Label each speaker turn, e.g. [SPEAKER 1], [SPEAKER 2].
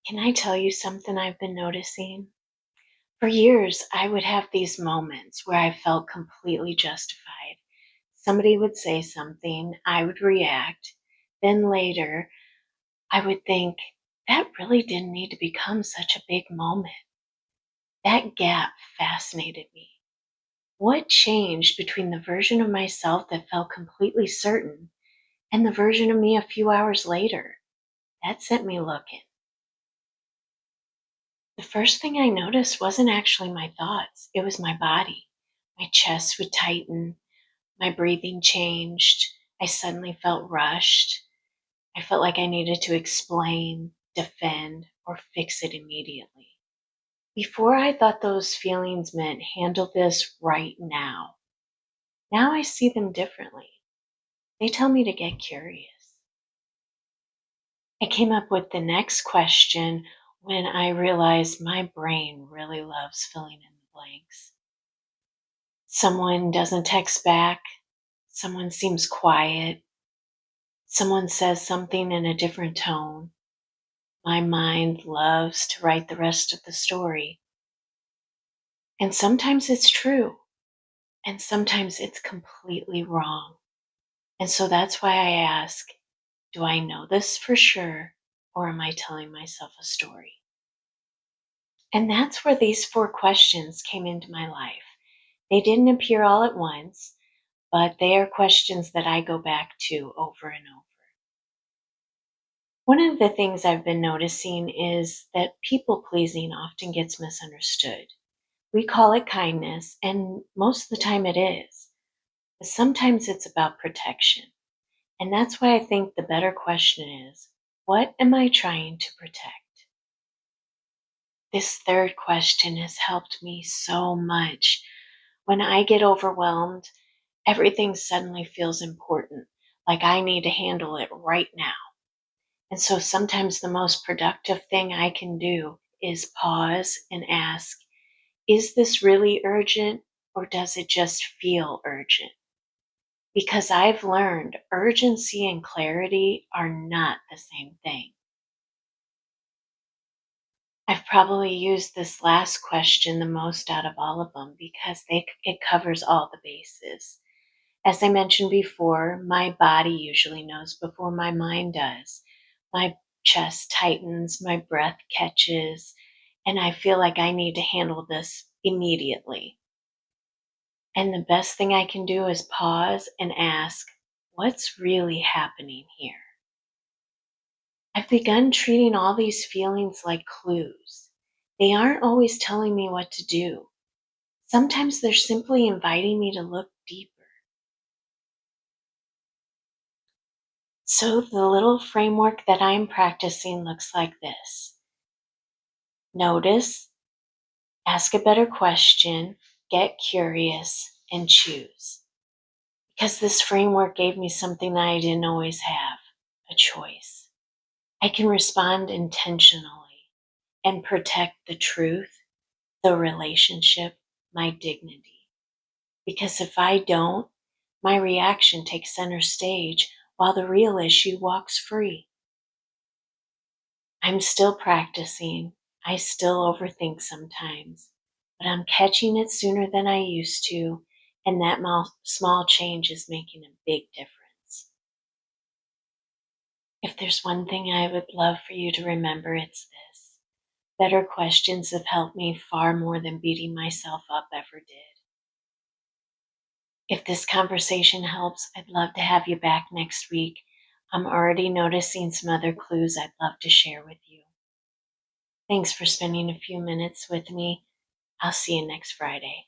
[SPEAKER 1] Can I tell you something I've been noticing? For years, I would have these moments where I felt completely justified. Somebody would say something, I would react. Then later, I would think, that really didn't need to become such a big moment. That gap fascinated me. What changed between the version of myself that felt completely certain and the version of me a few hours later? That sent me looking. The first thing I noticed wasn't actually my thoughts, it was my body. My chest would tighten, my breathing changed, I suddenly felt rushed. I felt like I needed to explain, defend, or fix it immediately. Before, I thought those feelings meant handle this right now. Now I see them differently. They tell me to get curious. I came up with the next question when I realized my brain really loves filling in the blanks. Someone doesn't text back, someone seems quiet, someone says something in a different tone. My mind loves to write the rest of the story. And sometimes it's true, and sometimes it's completely wrong. And so that's why I ask, do I know this for sure, or am I telling myself a story? And that's where these four questions came into my life. They didn't appear all at once, but they are questions that I go back to over and over. One of the things I've been noticing is that people pleasing often gets misunderstood. We call it kindness, and most of the time it is. But sometimes it's about protection. And that's why I think the better question is, what am I trying to protect? This third question has helped me so much. When I get overwhelmed, everything suddenly feels important, like I need to handle it right now. And so sometimes the most productive thing I can do is pause and ask, is this really urgent or does it just feel urgent? Because I've learned urgency and clarity are not the same thing. I've probably used this last question the most out of all of them because it covers all the bases. As I mentioned before, my body usually knows before my mind does. My chest tightens, my breath catches, and I feel like I need to handle this immediately. And the best thing I can do is pause and ask, what's really happening here? I've begun treating all these feelings like clues. They aren't always telling me what to do. Sometimes they're simply inviting me to look deeper. So the little framework that I'm practicing looks like this. Notice, ask a better question, get curious, and choose. Because this framework gave me something that I didn't always have, a choice. I can respond intentionally and protect the truth, the relationship, my dignity. Because if I don't, my reaction takes center stage while the real issue walks free. I'm still practicing. I still overthink sometimes, but I'm catching it sooner than I used to, and that small change is making a big difference. If there's one thing I would love for you to remember, it's this. Better questions have helped me far more than beating myself up ever did. If this conversation helps, I'd love to have you back next week. I'm already noticing some other clues I'd love to share with you. Thanks for spending a few minutes with me. I'll see you next Friday.